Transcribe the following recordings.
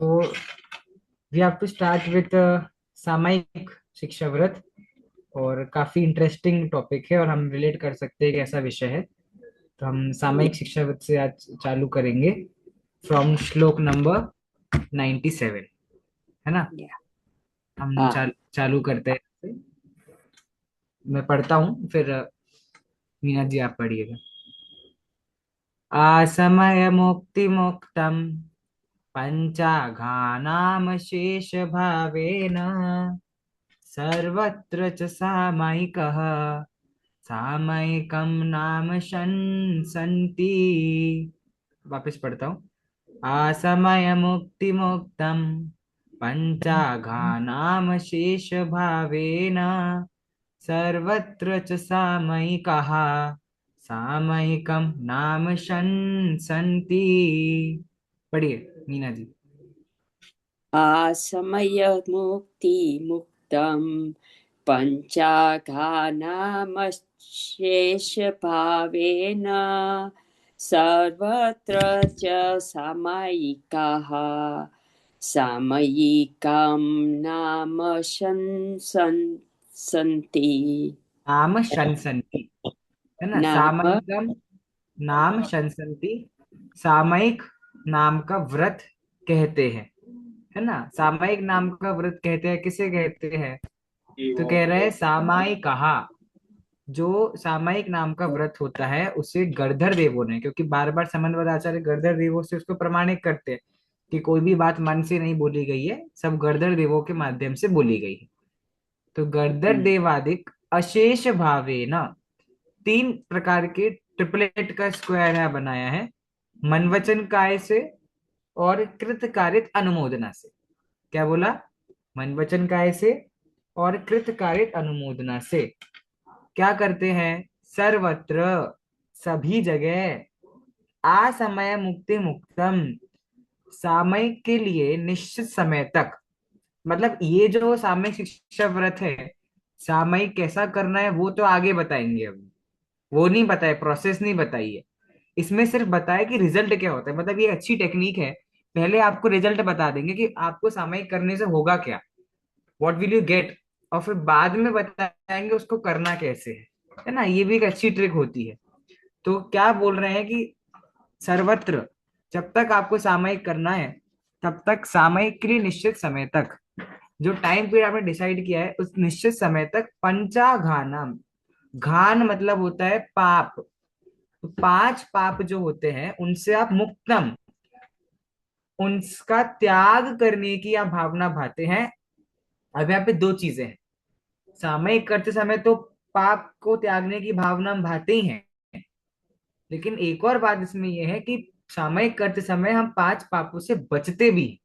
तो we have to start with सामयिक शिक्षा व्रत। और काफी इंटरेस्टिंग टॉपिक है और हम रिलेट कर सकते हैं कि ऐसा विषय है। तो हम सामयिक शिक्षा व्रत से आज चालू करेंगे फ्रॉम श्लोक नंबर 97, है ना। या हम हाँ। चालू करते हैं। मैं पढ़ता हूँ, फिर मीना जी आप पढ़िएगा। आसमय मुक्ति मुक्तम पंचाघानामशेष भावेन सर्वत्र च सामयिकः सामयिकं नाम शंसन्ति। वापस पढ़ता हूँ। आसमय मुक्ति मुक्तम पंचाघानाम शेष भावेन सर्वत्र च सामयिकः सामयिकं नाम शंसन्ति। पढ़िए मीना जी। आसमय मुक्ति मुक्तम पंचाघानामशेष भावेन सर्वत्र च सामयिकाः सामयिकां नाम सन्ति नाम शंसन्ति, है ना। नाम सामयिकम नाम शंसन्ति, सामयिक नाम का व्रत कहते हैं, है ना। सामयिक नाम का व्रत कहते हैं, किसे कहते हैं। तो कह रहे हैं सामयिक कहा। जो सामयिक नाम का व्रत होता है उसे गणधर देवों ने, क्योंकि बार बार समन्वय आचार्य गणधर देवों से उसको प्रमाणित करते हैं कि कोई भी बात मन से नहीं बोली गई है, सब गणधर देवों के माध्यम से बोली गई है। तो गणधर देवादिक अशेष भावे न, तीन प्रकार के ट्रिपलेट का स्क्वायर है बनाया है। मन वचन काय से और कृत कारित अनुमोदना से। क्या बोला। मन वचन काय से और कृत कारित अनुमोदना से क्या करते हैं। सर्वत्र, सभी जगह। असमय मुक्ति मुक्तम, सामयिक के लिए निश्चित समय तक। मतलब ये जो सामयिक शिक्षा व्रत है, सामयिक कैसा करना है वो तो आगे बताएंगे। अब वो नहीं बताए, प्रोसेस नहीं बताई है। इसमें सिर्फ बताया कि रिजल्ट क्या होता है। मतलब ये अच्छी टेक्निक है। पहले आपको रिजल्ट बता देंगे कि आपको सामयिक करने से होगा क्या, व्हाट विल यू गेट। और फिर बाद में बताएंगे उसको करना कैसे है ना। ये भी एक अच्छी ट्रिक होती है। तो क्या बोल रहे हैं कि सर्वत्र, जब तक आपको सामयिक करना है तब तक सामयिक के लिए निश्चित समय तक, जो टाइम पीरियड आपने डिसाइड किया है उस निश्चित समय तक पंचाघानम। घान मतलब होता है पाप। तो पांच पाप जो होते हैं उनसे आप मुक्तम, उनका त्याग करने की आप भावना भाते हैं। अब यहाँ पे दो चीजें हैं। सामयिक करते समय तो पाप को त्यागने की भावना हम भाते ही हैं, लेकिन एक और बात इसमें यह है कि सामयिक करते समय हम पांच पापों से बचते भी हैं।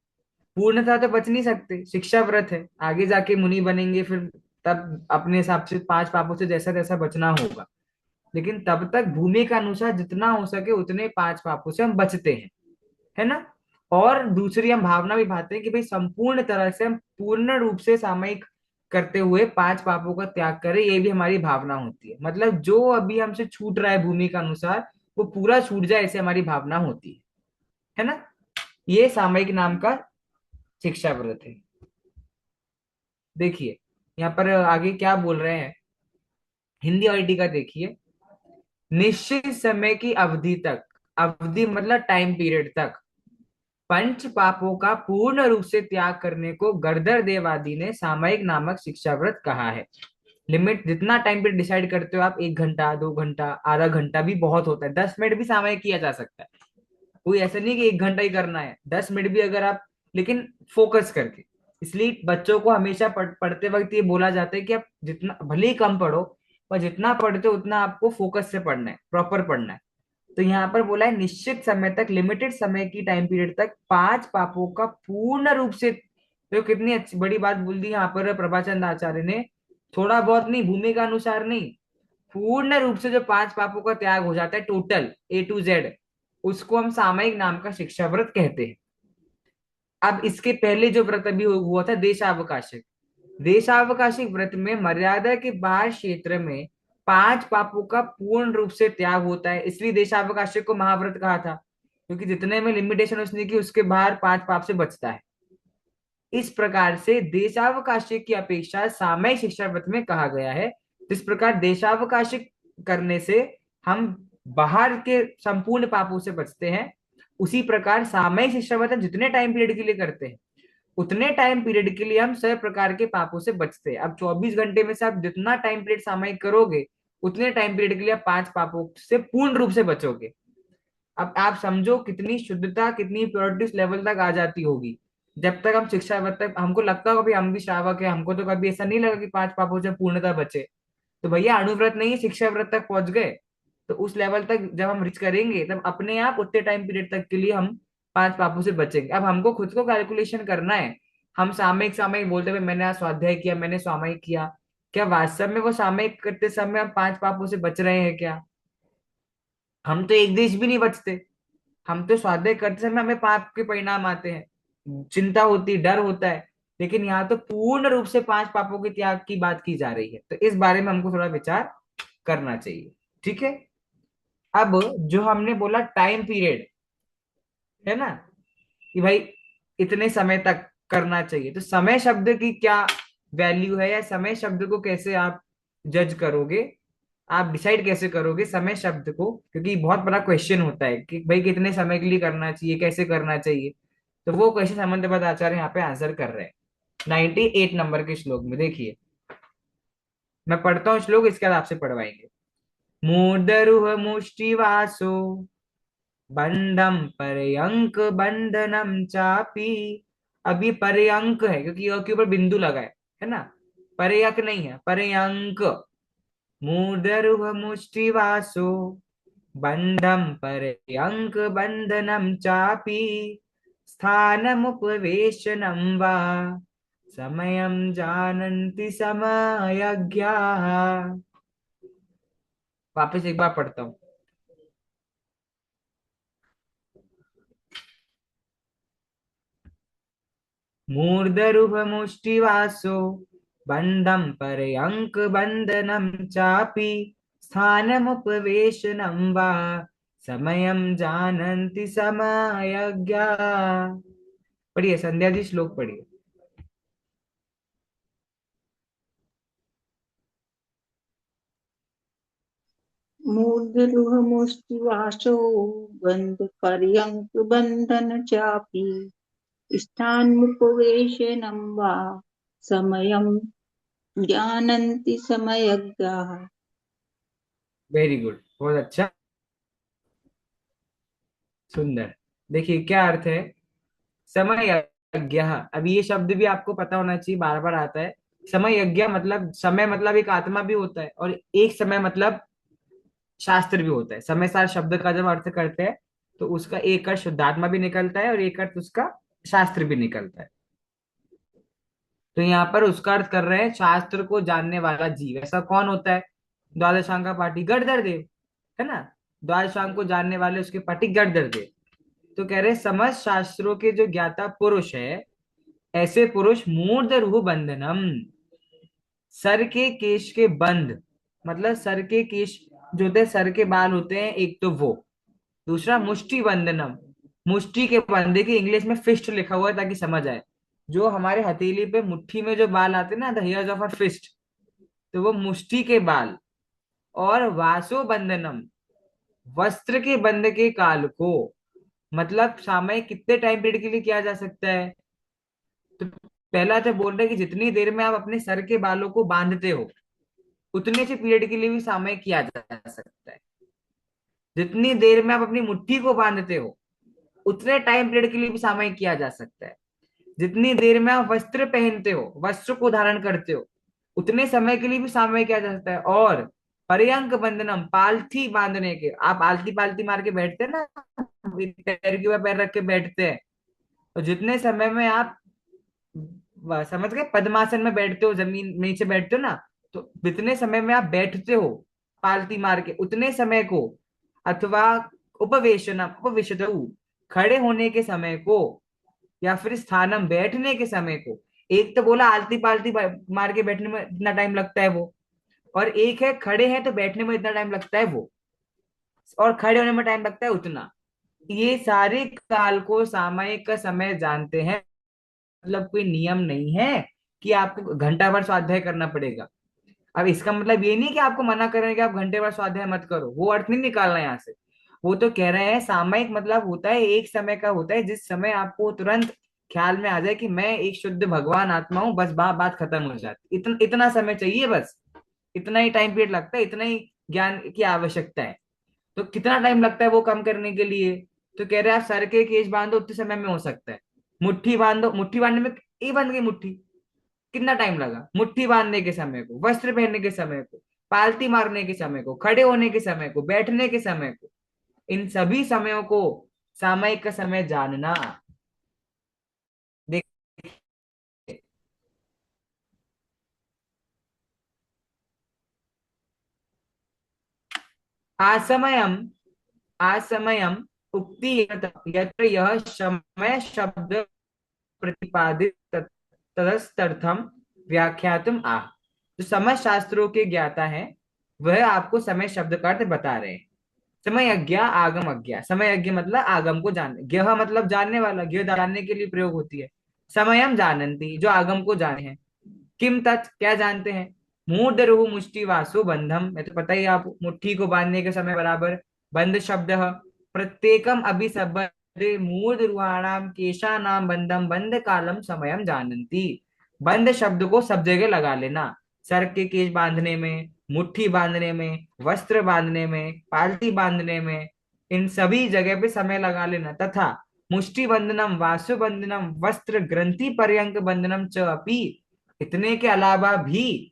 पूर्णतः तो बच नहीं सकते, शिक्षा व्रत है, आगे जाके मुनि बनेंगे फिर तब अपने हिसाब से पांच पापों से जैसा तैसा बचना होगा। लेकिन तब तक भूमि का अनुसार जितना हो सके उतने पांच पापों से हम बचते हैं, है ना। और दूसरी हम भावना भी भाते हैं कि भाई संपूर्ण तरह से हम पूर्ण रूप से सामयिक करते हुए पांच पापों का त्याग करें, ये भी हमारी भावना होती है। मतलब जो अभी हमसे छूट रहा है भूमि का अनुसार वो पूरा छूट जाए, ऐसे हमारी भावना होती है ना। ये सामयिक नाम का शिक्षा व्रत है। देखिए यहाँ पर आगे क्या बोल रहे हैं, हिंदी और ईडी का देखिए। निश्चित समय की अवधि तक, अवधि मतलब टाइम पीरियड तक, पंच पापों का पूर्ण रूप से त्याग करने को गणधर देवादी ने सामयिक नामक शिक्षा व्रत कहा है। लिमिट जितना टाइम पीरियड डिसाइड करते हो आप, 1 घंटा 2 घंटा आधा घंटा भी बहुत होता है, 10 मिनट भी सामयिक किया जा सकता है। कोई ऐसा नहीं कि 1 घंटा ही करना है, 10 मिनट भी अगर आप, लेकिन फोकस करके। इसलिए बच्चों को हमेशा पढ़ते वक्त ये बोला जाता है कि आप जितना भले ही कम पढ़ो, पर जितना पढ़ते हो उतना आपको फोकस से पढ़ना है, प्रॉपर पढ़ना है। तो यहाँ पर बोला है निश्चित समय तक, लिमिटेड समय की टाइम पीरियड तक पांच पापों का पूर्ण रूप से। तो कितनी अच्छी बड़ी बात बोल दी यहाँ पर प्रभाचंद आचार्य ने। थोड़ा बहुत नहीं, भूमि का अनुसार नहीं, पूर्ण रूप से जो पांच पापों का त्याग हो जाता है टोटल A to Z, उसको हम सामयिक नाम का शिक्षा व्रत कहते हैं। अब इसके पहले जो व्रत अभी हुआ था देशावकाशिक, देशावकाशिक व्रत में मर्यादा के बाहर क्षेत्र में पांच पापों का पूर्ण रूप से त्याग होता है, इसलिए देशावकाशिक को महाव्रत कहा था। क्योंकि जितने में लिमिटेशन उसने की उसके बाहर 5 पाप से बचता है। इस प्रकार से देशावकाशी की अपेक्षा सामयिक शिक्षाव्रत में कहा गया है। जिस प्रकार देशावकाशी करने से हम बाहर के संपूर्ण पापों से बचते हैं, उसी प्रकार सामयिक शिक्षाव्रत हम जितने टाइम पीरियड के लिए करते हैं उतने टाइम पीरियड के लिए हम सभी प्रकार के पापों से बचते हैं। अब 24 घंटे में से आप जितना टाइम पीरियड सामयिक करोगे उतने टाइम पीरियड के लिए आप 5 पापों से पूर्ण रूप से बचोगे। अब आप समझो कितनी शुद्धता, कितनी प्योरिटी उस लेवल तक आ जाती होगी। जब तक हम शिक्षा तक हमको लगता होगा भाई हम भी श्रावक है, हमको तो कभी ऐसा नहीं लगा कि 5 पापों से पूर्णता बचे। तो भैया अणुव्रत नहीं, शिक्षा व्रत तक पहुंच गए। तो उस लेवल तक जब हम रीच करेंगे तब अपने आप उतने टाइम पीरियड तक के लिए हम 5 पापों से बचेंगे। अब हमको खुद को कैलकुलेशन करना है। हम सामयिक सामयिक बोलते हुए मैंने आज स्वाध्याय किया, मैंने सामयिक किया, क्या वास्तव में वो सामयिक करते समय हम 5 पापों से बच रहे हैं क्या? हम तो एक देश भी नहीं बचते। हम तो स्वाध्याय करते समय हमें पाप के परिणाम आते हैं, चिंता होती, डर होता है। लेकिन यहाँ तो पूर्ण रूप से 5 पापों के त्याग की बात की जा रही है, तो इस बारे में हमको थोड़ा विचार करना चाहिए। ठीक है। अब जो हमने बोला टाइम पीरियड, है ना, कि भाई इतने समय तक करना चाहिए, तो समय शब्द की क्या वैल्यू है, या समय शब्द को कैसे आप जज करोगे, आप डिसाइड कैसे करोगे समय शब्द को? क्योंकि बहुत बड़ा क्वेश्चन होता है कि भाई कितने समय के लिए करना चाहिए, कैसे करना चाहिए। तो वो क्वेश्चन समन्वय आचार्य यहाँ पे आंसर कर रहे हैं 98 नंबर के श्लोक में। देखिए, मैं पढ़ता हूँ श्लोक, इसके बाद आपसे पढ़वाएंगे। मूर्धरुह मुष्टिवासो बंधम पर्यंक बंधनम चापी। अभी पर्यंक है क्योंकि के ऊपर बिंदु लगा है ना, पर्यक नहीं है, पर्यंक। मूर्धरुह मुष्टिवासो बंधम पर्यंक बंधनम चापि स्थानमुपवेशनं वा समयं जानन्ति समयज्ञाः। वापस एक बार पढ़ता हूँ। मूर्धरुह मुष्टिवासो बंधम पर्यंक बंधनम चापि स्थानमुपवेशनं वा समयं जानन्ति समयज्ञाः। पढ़िए संध्या जी, श्लोक पढ़िए। मूर्धरुहमुष्टिवासो बन्धपर्यङ्कबन्धनचापि स्थानमुपवेशनं वा समयं जानन्ति समयज्ञाः। वेरी गुड, बहुत अच्छा, सुंदर। देखिए क्या अर्थ है समय यज्ञ। अब ये शब्द भी आपको पता होना चाहिए, बार बार आता है। समय यज्ञ मतलब समय मतलब एक आत्मा भी होता है, और एक समय मतलब शास्त्र भी होता है। समय सार शब्द का जब अर्थ करते हैं तो उसका एक अर्थ शुद्धात्मा भी निकलता है और एक अर्थ उसका शास्त्र भी निकलता है। तो यहाँ पर उसका अर्थ कर रहे हैं शास्त्र को जानने वाला जीव। ऐसा कौन होता है? द्वादशांग का पाठी गणधर देव, है ना। द्वादशांग को जानने वाले उसके पाठी गणधर देव। तो कह रहे हैं समस्त शास्त्रों के जो ज्ञाता पुरुष है, ऐसे पुरुष मूर्ध रूह बंधनम, सर के केश के बंध, मतलब सर के केश जो होते हैं, सर के बाल होते हैं एक, तो वो। दूसरा मुष्टि बंधनम, मुष्टि के बंध। देखिए इंग्लिश में फिस्ट लिखा हुआ है ताकि समझ आए। जो हमारे हथेली पे मुट्ठी में जो बाल आते हैं ना, the hairs of a fist, तो वो मुष्टि के बाल। और वासो बंधनम, वस्त्र के बंध के काल को, मतलब सामयिक कितने टाइम पीरियड के लिए किया जा सकता है? तो पहला तो बोल रहे हैं कि जितनी देर में आप अपने सर के बालों को बांधते हो उतने से पीरियड के लिए भी सामयिक किया जा सकता है। जितनी देर में आप अपनी मुट्ठी को बांधते हो उतने टाइम पीरियड के लिए भी सामयिक किया जा सकता है। जितनी देर में आप वस्त्र पहनते हो, वस्त्र को धारण करते हो, उतने समय के लिए भी सामयिक किया जा सकता है। और पर्यंक बंधनम, पालथी बांधने के, आप आलती पालती मार के बैठते हैं ना, पैर के ऊपर पैर रख के बैठते हैं, तो जितने समय में आप समझ गए पद्मासन में बैठते हो, जमीन में नीचे बैठते हो ना, तो जितने समय में आप बैठते हो पालती मार के उतने समय को, अथवा उपवेशन उपविशत, खड़े होने के समय को, या फिर स्थानम, बैठने के समय को। एक तो बोला आलती पालती मार के बैठने में इतना टाइम लगता है वो, और एक है खड़े हैं तो बैठने में इतना टाइम लगता है वो, और खड़े होने में टाइम लगता है उतना। ये सारे काल को सामयिक का समय जानते हैं। मतलब कोई नियम नहीं है कि आपको घंटा भर स्वाध्याय करना पड़ेगा। अब इसका मतलब ये नहीं कि आपको मना कर रहे हैं कि आप घंटे भर स्वाध्याय मत करो, वो अर्थ नहीं निकालना है यहाँ से। वो तो कह रहे हैं सामयिक मतलब होता है एक समय का, होता है जिस समय आपको तुरंत ख्याल में आ जाए कि मैं एक शुद्ध भगवान आत्मा हूँ, बस बात खत्म हो जाती, इतना समय चाहिए बस। इतना ही टाइम पीरियड लगता है, इतना ही ज्ञान की आवश्यकता है। तो कितना टाइम लगता है वो कम करने के लिए? तो कह रहे हैं आप सर के केस बांधो उतने समय में हो सकता है। मुट्ठी बांधो, मुट्ठी बांधने में ये बंध गई मुट्ठी, कितना टाइम लगा? मुट्ठी बांधने के समय को, वस्त्र पहनने के समय को, पालती मारने के समय को, खड़े होने के समय को, बैठने के समय को, इन सभी समयों को सामयिक का समय जानना। देखिए, आसमयम, आसमयम उक्ति यत्र यह समय शब्द प्रतिपादित तदर्थम व्याख्यातुम आह। जो समय शास्त्रों के ज्ञाता है वह आपको समय शब्द का अर्थ बता रहे हैं। समय अज्ञा आगम अज्ञा, समय अज्ञा मतलब आगम को जानने, ज्ञ मतलब जानने वाला, ज्ञ जानने के लिए प्रयोग होती है। समयम जानन्ति जो आगम को जाने हैं। किम तत् क्या जानते हैं? मूर्धरुः मुष्टि वासु बंधम, मैं तो पता ही आप, मुट्ठी को बांधने के समय बराबर। बंध शब्द प्रत्येकम अभिसंबद्धे मूर्धरुहाणाम केशानाम बंधम बंध कालम समयम जानन्ति। बंध शब्द को सब जगह लगा लेना। सर के केश बांधने में, मुट्ठी बांधने में, वस्त्र बांधने में, पालती बांधने में, इन सभी जगह पे समय लगा लेना। तथा मुष्टि बंधनम वासु बंधनम वस्त्र ग्रंथि पर्यंक बंधनम च अपि, इतने के अलावा भी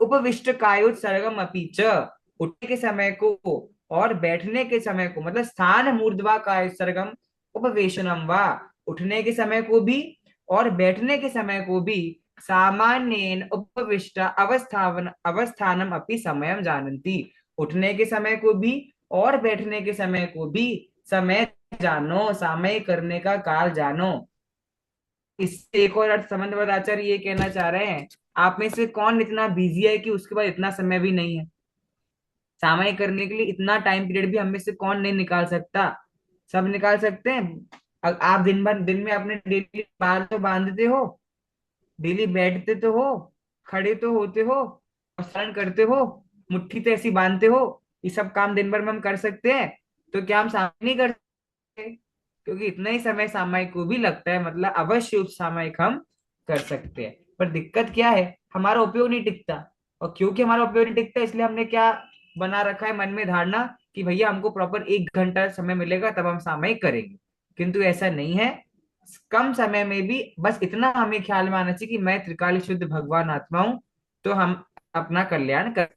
उपविष्ट कायोत्सर्गम अपि च, उठने के समय को और बैठने के समय को, मतलब स्थान मूर्ध्वा कायोत्सर्गम उपवेशनम वा, उठने के समय को भी और बैठने के समय को भी सामान्येन उपविष्ट अवस्थावन अवस्थानम अपि समयम जानन्ति। उठने के समय को भी और बैठने के समय को भी समय जानो, समय करने का काल जानो। इससे एक और अर्थ समन्वय आचार्य ये कहना चाह रहे हैं, आप में से कौन इतना बिजी है कि उसके पास इतना समय भी नहीं है? सामयिक करने के लिए इतना टाइम पीरियड भी हम में से कौन नहीं निकाल सकता? सब निकाल सकते हैं। आप दिन भर, दिन में अपने डेली बाल तो बांधते हो, डेली बैठते तो हो, खड़े तो होते हो, स्नान करते हो, मुट्ठी तो ऐसी बांधते हो, ये सब काम दिन भर में हम कर सकते हैं। तो क्या हम सामयिक नहीं कर सकते? क्योंकि इतना ही समय सामयिक को भी लगता है, मतलब अवश्य उप सामयिक हम कर सकते हैं। पर दिक्कत क्या है, हमारा उपयोग नहीं टिकता। और क्योंकि हमारा उपयोग नहीं टिकता, इसलिए हमने क्या बना रखा है मन में धारणा कि भैया हमको प्रॉपर 1 घंटा समय मिलेगा तब हम सामयिक करेंगे। किंतु ऐसा नहीं है। कम समय में भी बस इतना हमें ख्याल में आना चाहिए कि मैं त्रिकाल शुद्ध भगवान आत्मा हूं, तो हम अपना कल्याण कर।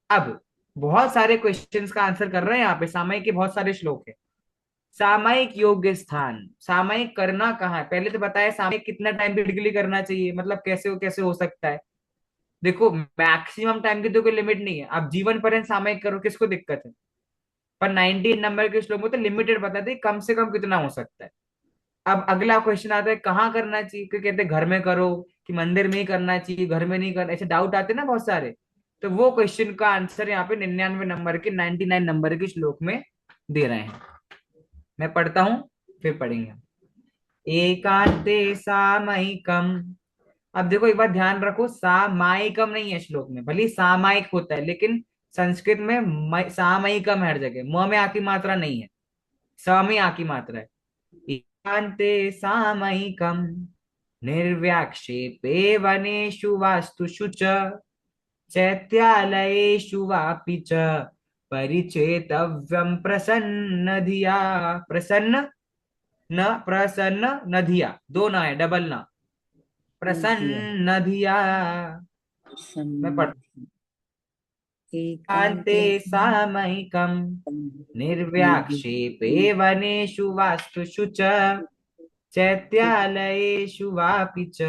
अब बहुत सारे क्वेश्चंस का आंसर कर रहे हैं यहाँ पे, सामयिक के बहुत सारे श्लोक है। सामयिक योग्य स्थान, सामयिक करना कहाँ है? पहले तो बताया सामयिक कितना टाइम पीरियड के लिए करना चाहिए, मतलब कैसे हो सकता है। देखो, मैक्सिमम टाइम की तो कोई लिमिट नहीं है, आप जीवन पर्यंत सामयिक करो, किसको दिक्कत है? पर 19 नंबर के श्लोक में तो लिमिटेड बताते हैं कम से कम कितना हो सकता है। अब अगला क्वेश्चन आता है कहाँ करना चाहिए, क्योंकि कहते हैं घर में करो कि मंदिर में ही करना चाहिए, घर में नहीं करना, ऐसे डाउट आते हैं ना बहुत सारे। तो वो क्वेश्चन का आंसर यहाँ पे 99 नंबर के, 99 नंबर के श्लोक में दे रहे हैं। मैं पढ़ता हूं, फिर पढ़ेंगे। एकांते सामयिकम। अब देखो एक बात ध्यान रखो, सामायिकम नहीं है श्लोक में, भले ही सामायिक होता है लेकिन संस्कृत में सामयिकम है हर जगह, म में आकी मात्रा नहीं है, स में आकी मात्रा है। एकांते सामयिकम निर्व्याक्षेपे वनेषु वास्तुषु च चैत्यालयेषु वापि च परिचेतव्यं प्रसन्न धिया, प्रसन्न न, प्रसन्न न धिया, दो ना है, डबल ना, नदिया प्रसन्न धिया। मैं प्रसन्न पढ़, कान्ते एकांते सामयिकम् निर्वि निर्व्याक्षेपे वनेषु वास्तुषु च चैत्यालयेषु वापि च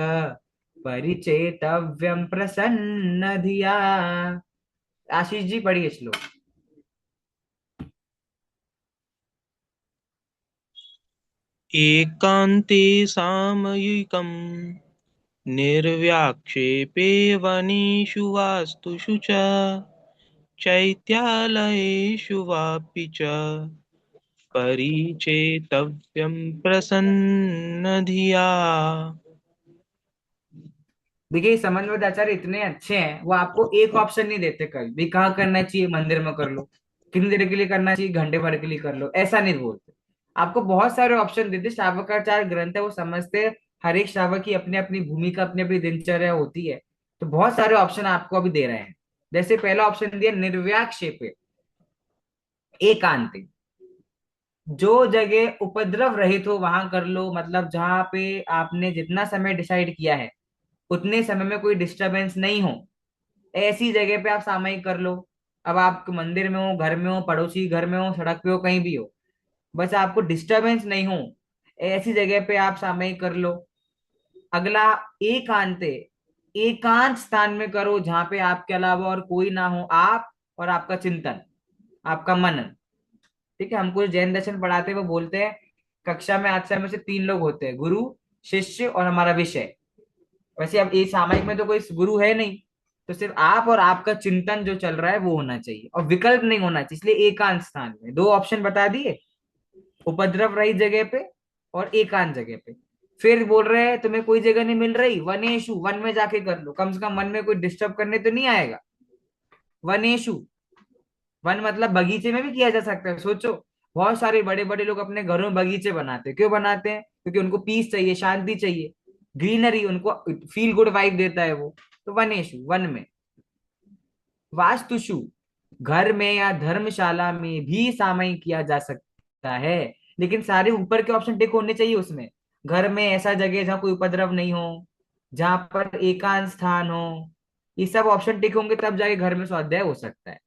परिचेतव्यं प्रसन्न धिया। आशीष जी पढ़िए श्लोक। एकान्ते सामयिकम् निर्व्याक्षेपे वनेषु वास्तुषु च चैत्यालयेषु वापि च परिचेतव्यं प्रसन्नधिया। देखिए समन्वय आचार्य इतने अच्छे हैं, वो आपको एक ऑप्शन नहीं देते कभी भी, कहाँ करना चाहिए मंदिर में कर लो, कितनी देर के लिए करना चाहिए घंटे भर के लिए कर लो, ऐसा नहीं बोलते। आपको बहुत सारे ऑप्शन देते। श्रावकाचार्य ग्रंथ है, वो समझते हैं हर एक श्रावक की अपनी अपनी भूमिका, अपनी अपनी दिनचर्या होती है। तो बहुत सारे ऑप्शन आपको अभी दे रहे हैं। जैसे पहला ऑप्शन दिया निर्व्याक्षेपे, एकांत। जो जगह उपद्रव रहित हो वहां कर लो, मतलब जहां पे आपने जितना समय डिसाइड किया है उतने समय में कोई डिस्टरबेंस नहीं हो, ऐसी जगह पे आप सामयिक कर लो। अब आप मंदिर में हो, घर में हो, पड़ोसी घर में हो, सड़क पे हो, कहीं भी हो, बस आपको डिस्टरबेंस नहीं हो, ऐसी जगह पे आप सामयिक कर लो। अगला एकांत, एकांत स्थान में करो जहां पे आपके अलावा और कोई ना हो, आप और आपका चिंतन, आपका मनन। ठीक है, हमको जैन दर्शन पढ़ाते हैं वो बोलते हैं कक्षा में आज में से तीन लोग होते हैं, गुरु, शिष्य और हमारा विषय। वैसे अब ये सामायिक में तो कोई गुरु है नहीं, तो सिर्फ आप और आपका चिंतन जो चल रहा है वो होना चाहिए, और विकल्प नहीं होना चाहिए। इसलिए एकांत स्थान में दो ऑप्शन बता दिए, उपद्रव रही जगह पे और एकांत जगह पे। फिर बोल रहे हैं तुम्हें कोई जगह नहीं मिल रही, वनेशु, वन में जाके कर लो, कम से कम मन में कोई डिस्टर्ब करने तो नहीं आएगा। वनेशु, वन मतलब बगीचे में भी किया जा सकता है। सोचो, बहुत सारे बड़े बड़े लोग अपने घरों में बगीचे बनाते हैं, क्यों बनाते हैं? क्योंकि उनको पीस चाहिए, शांति चाहिए, ग्रीनरी, उनको फील गुड वाइब देता है वो। तो वनेशु, वन में। वास्तुषु, घर में या धर्मशाला में भी सामयिक किया जा सकता है, लेकिन सारे ऊपर के ऑप्शन टिक होने चाहिए उसमें। घर में ऐसा जगह जहाँ कोई उपद्रव नहीं हो, जहां पर एकांत स्थान हो, ये सब ऑप्शन टिक होंगे तब जाके घर में स्वाध्याय हो सकता है।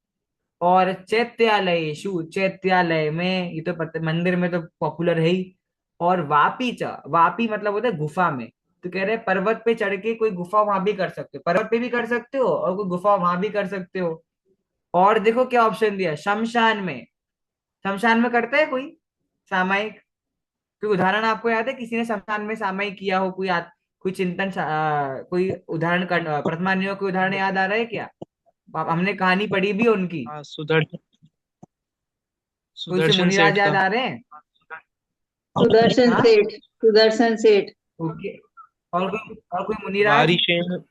और चैत्यालयेषु, चैत्यालय में, ये तो पता, मंदिर में तो पॉपुलर है ही। और वापी च, वापी मतलब होता है गुफा में। तो कह रहे हैं पर्वत पे चढ़ के कोई गुफा वहां भी कर सकते हो, पर्वत पे भी कर सकते हो और कोई गुफा वहां भी कर सकते हो। और देखो क्या ऑप्शन दिया, शमशान में। शमशान में करता है कोई सामायिक? कोई उदाहरण आपको याद है किसी ने शमशान में सामायिक किया हो? कोई चिंतन कोई उदाहरण कर, प्रतिमानियों कोई उदाहरण याद आ रहा है क्या? हमने कहानी पढ़ी भी है उनकी। हाँ, कोई से सुदर्शन मुनिराज सेठ याद का। आ रहे हैं? सुदर्शन हाँ, सेठ, सुदर्शन सेठ। ओके। और कोई मुनिराज? वारिशेन।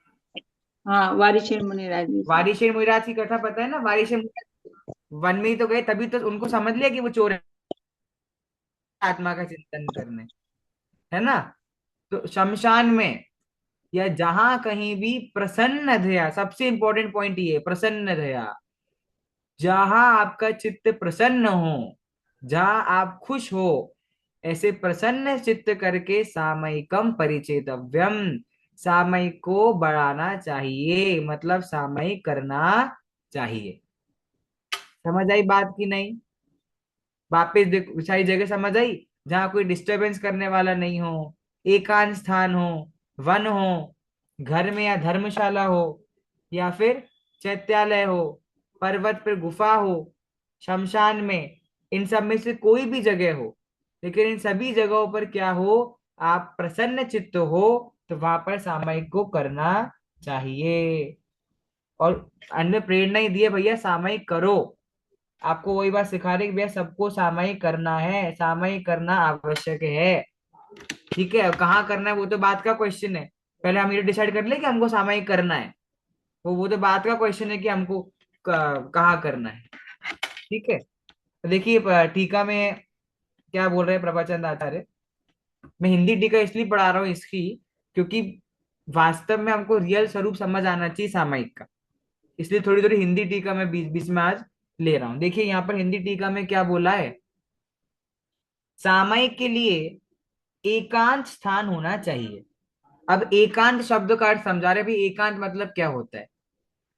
हाँ, वारिशेन मुनिराज जी से। वारिशेर मुनिराज की कथा पता है ना? वारिशेर मुनिराज वन में ही तो गए, तभी तो उनको समझ लिया कि वो चोर है, आत्मा का चिंतन करने, है ना? तो शमशान में या जहां कहीं भी प्रसन्न दया, सबसे इंपॉर्टेंट पॉइंट ये है, प्रसन्न दया। जहां आपका चित्त प्रसन्न हो, जहां आप खुश हो, ऐसे प्रसन्न चित्त करके सामयिकम परिचेतव्यम, सामयिक को बढ़ाना चाहिए, मतलब सामयिक करना चाहिए। समझ आई बात की नहीं? वापिस देखो, सारी जगह समझ आई, जहां कोई डिस्टरबेंस करने वाला नहीं हो, एकांत स्थान हो, वन हो, घर में या धर्मशाला हो, या फिर चैत्यालय हो, पर्वत पर गुफा हो, शमशान में, इन सब में से कोई भी जगह हो, लेकिन इन सभी जगहों पर क्या हो, आप प्रसन्न चित्त हो, तो वहां पर सामयिक को करना चाहिए। और अन्य प्रेरणा ही दिए भैया सामयिक करो। आपको वही बात सिखा रहे कि भैया सबको सामयिक करना है, सामयिक करना आवश्यक है। ठीक है, अब कहाँ करना है वो तो बात का क्वेश्चन है। पहले हम ये डिसाइड कर ले कि हमको सामयिक करना है, वो तो बात का क्वेश्चन है कि हमको कहाँ करना है। ठीक है, तो देखिए टीका में क्या बोल रहे हैं प्रभाचंद आचार्य। मैं हिंदी टीका इसलिए पढ़ा रहा हूँ इसकी, क्योंकि वास्तव में हमको रियल स्वरूप समझ आना चाहिए सामयिक का, इसलिए थोड़ी थोड़ी हिंदी टीका में बीच बीच में आज ले रहा हूँ। देखिए यहाँ पर हिंदी टीका में क्या बोला है, सामयिक के लिए एकांत स्थान होना चाहिए। अब एकांत शब्द का अर्थ समझा रहे भाई, एकांत मतलब क्या होता है?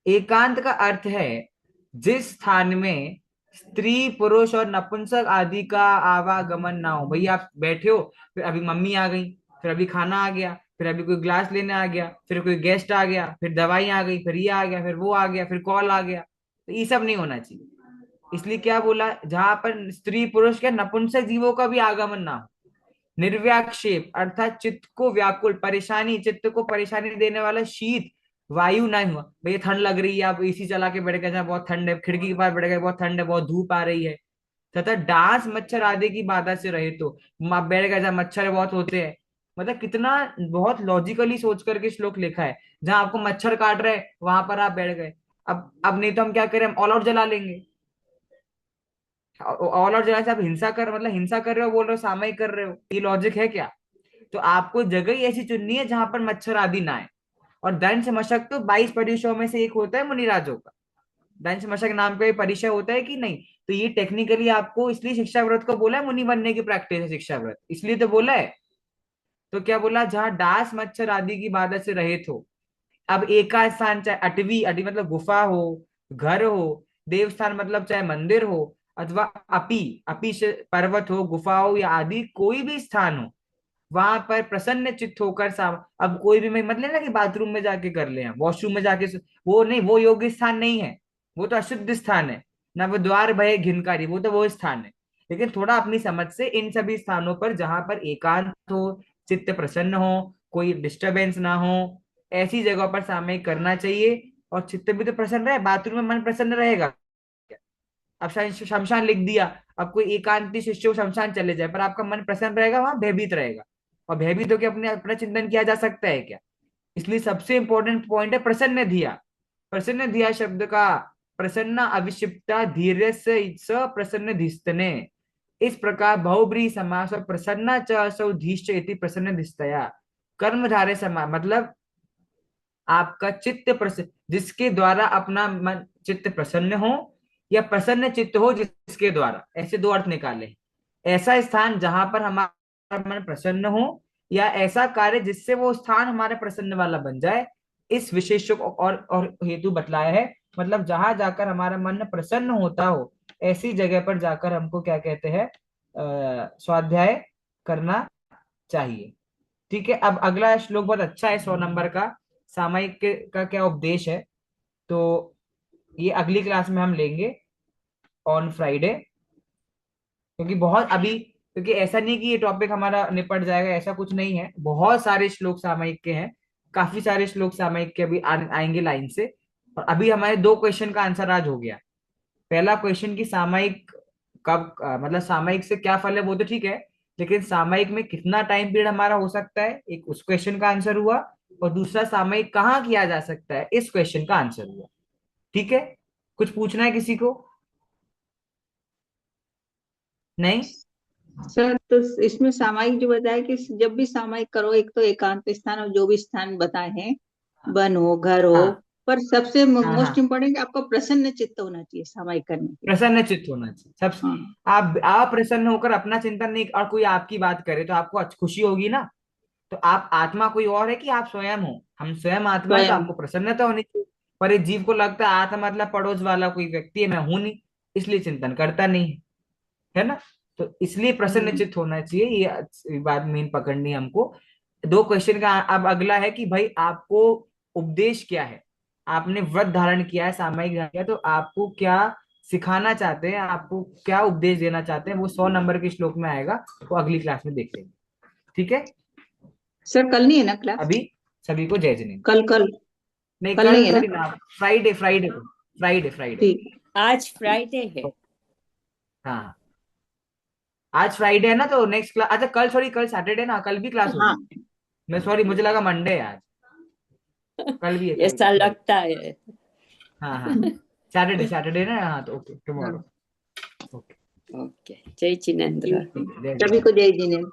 एकांत का अर्थ है जिस स्थान में स्त्री पुरुष और नपुंसक आदि का आवागमन ना हो। भैया आप बैठे हो, फिर अभी मम्मी आ गई, फिर अभी खाना आ गया, फिर अभी कोई ग्लास लेने आ गया, फिर कोई गेस्ट आ गया, फिर दवाई आ गई, फिर ये आ गया, फिर वो आ गया, फिर कॉल आ गया, तो ये सब नहीं होना चाहिए। इसलिए क्या बोला, जहां पर स्त्री पुरुष के नपुंसक जीवों का भी आगमन ना हो। निर्व्याक्षेप अर्थात चित्त को व्याकुल, परेशानी, चित्त को परेशानी देने वाला शीत वायु ना हुआ। भैया ठंड लग रही है, आप एसी चला के बैठ गए, जहाँ बहुत ठंड है, खिड़की के पास बैठ गए, बहुत ठंड है, बहुत धूप आ रही है, तथा डांस मच्छर आदि की बाधा से रहित हो। बैठ गए जहाँ मच्छर बहुत होते हैं, मतलब कितना बहुत लॉजिकली सोच करके श्लोक लिखा है। जहां आपको मच्छर काट रहे वहां पर आप बैठ गए। अब नहीं तो हम क्या करें, हम ऑल आउट जला लेंगे। ऑल आउट जलाने से आप हिंसा कर, मतलब हिंसा कर रहे हो, बोल रहे हो सामयिक कर रहे हो, ये लॉजिक है क्या? तो आपको जगह ही ऐसी चुननी है जहां पर मच्छर आदि ना आए। और दंश मशक तो 22 परिचयों में से एक होता है मुनिराजों का। दंश मशक नाम का ये परिचय होता है कि नहीं? तो ये टेक्निकली आपको इसलिए शिक्षा व्रत को बोला है, मुनि बनने की प्रैक्टिस है शिक्षा व्रत, इसलिए तो बोला है। तो क्या बोला, जहां डांस मच्छर आदि की बाधा से रहित हो। अब एका स्थान, चाहे अटवी, अटवी मतलब गुफा हो, घर हो, देवस्थान मतलब चाहे मंदिर हो, अथवा अपी, अपी से पर्वत हो, गुफा हो, या आदि कोई भी स्थान हो, वहां पर प्रसन्न चित्त होकर अब कोई भी, मैं मत लेना कि बाथरूम में जाके कर ले, वॉशरूम में जाके वो नहीं, वो योग्य स्थान नहीं है। वो तो अशुद्ध स्थान है। ना वो द्वार भय घिनकारी, वो तो वो स्थान है। लेकिन थोड़ा अपनी समझ से इन सभी स्थानों पर जहां पर एकांत हो, चित्त प्रसन्न हो, कोई डिस्टरबेंस ना हो, ऐसी जगह पर सामयिक करना चाहिए। और चित्त भी तो प्रसन्न रहे, बाथरूम में मन प्रसन्न रहेगा? अब शमशान लिख दिया, अब कोई एकांती शिष्य शमशान चले जाए पर आपका मन प्रसन्न रहेगा, वहां भयभीत रहेगा। और भयभीत होकर अपने अपना चिंतन किया जा सकता है क्या? इसलिए सबसे इंपॉर्टेंट पॉइंट है प्रसन्न धिया। प्रसन्न धिया शब्द का, प्रसन्न अविक्षिप्ता धीर्य से स प्रसन्न धिस्तने, इस प्रकार बहुब्रीहि समास और प्रसन्ना च असौ धीश्च इति प्रसन्न धिस्तया। कर्मधारय समास मतलब आपका चित्त प्रसन्न, जिसके द्वारा अपना मन चित्त प्रसन्न हो, या प्रसन्न चित्त हो जिसके द्वारा, ऐसे दो अर्थ निकाले। ऐसा स्थान जहां पर हमारा मन प्रसन्न हो, या ऐसा कार्य जिससे वो स्थान हमारे प्रसन्न वाला बन जाए, इस विशेष को और हेतु बतलाया है। मतलब जहां जाकर हमारा मन प्रसन्न होता हो, ऐसी जगह पर जाकर हमको क्या कहते हैं, स्वाध्याय करना चाहिए। ठीक है, अब अगला श्लोक बहुत अच्छा है, 100 नंबर का। सामायिक का क्या उपदेश है, तो ये अगली क्लास में हम लेंगे, ऑन फ्राइडे। क्योंकि बहुत अभी, क्योंकि ऐसा नहीं कि ये टॉपिक हमारा निपट जाएगा, ऐसा कुछ नहीं है। बहुत सारे श्लोक सामायिक के हैं, काफी सारे श्लोक सामायिक के अभी आएंगे लाइन से। और अभी हमारे दो क्वेश्चन का आंसर आज हो गया। पहला क्वेश्चन की सामायिक कब, मतलब सामायिक से क्या फल है, वो तो ठीक है, लेकिन सामायिक में कितना टाइम पीरियड हमारा हो सकता है, एक उस क्वेश्चन का आंसर हुआ। और दूसरा, सामायिक कहाँ किया जा सकता है, इस क्वेश्चन का आंसर हुआ। ठीक है, कुछ पूछना है किसी को? नहीं? सर तो इसमें सामायिक जो बताया कि जब भी सामायिक करो, एक तो एकांत स्थान और जो भी स्थान बताए हैं, वन हो, घर हो, हाँ पर सबसे हाँ मोस्ट हाँ, इम्पोर्टेंट आपका प्रसन्न चित्त होना चाहिए सामायिक करने के लिए। प्रसन्न चित्त होना चाहिए सब। हाँ। आप प्रसन्न होकर अपना चिंतन नहीं, और कोई आपकी बात करे तो आपको खुशी होगी ना। तो आप आत्मा कोई और है कि आप स्वयं हो? हम स्वयं आत्मा है, तो स्वयं। आपको प्रसन्नता होनी चाहिए। पर इस जीव को लगता है आत्मा मतलब पड़ोस वाला कोई व्यक्ति है, मैं हूं नहीं, इसलिए चिंतन करता नहीं है। है ना? तो इसलिए हम्म। प्रसन्नचित्त होना चाहिए, ये बात मेन पकड़नी है हमको। दो क्वेश्चन का अब अगला है कि भाई आपको उपदेश क्या है। आपने व्रत धारण किया है, सामयिक धारण किया है, तो आपको क्या सिखाना चाहते हैं, आपको क्या उपदेश देना चाहते हैं, वो 100 नंबर के श्लोक में आएगा। वो अगली क्लास में देख लेंगे। ठीक है? सर कल नहीं है ना क्लास? अभी सभी को जय जिनेन्द्र। कल कल नहीं, कल नहीं कल है ना? थोड़ी ना, फ्राइडे, फ्राइडे को, फ्राइडे फ्राइडे। ठीक। आज फ्राइडे है। हाँ, आज फ्राइडे है ना, तो नेक्स्ट क्लास, अच्छा कल, सॉरी कल सैटरडे ना, कल भी क्लास हाँ। होगी। मैं सॉरी, मुझे लगा मंडे है आज। कल भी है, कल भी, ऐसा सॉरी। लगता है। हाँ हाँ, सैटरडे, सैटरडे ना, हाँ तो ओके, हाँ। टुमारो। ओके, ओके, जय जिनेन्द्र। ठीक है, जय सभी जिनेन्द्र। को जय जिनेन्द्र।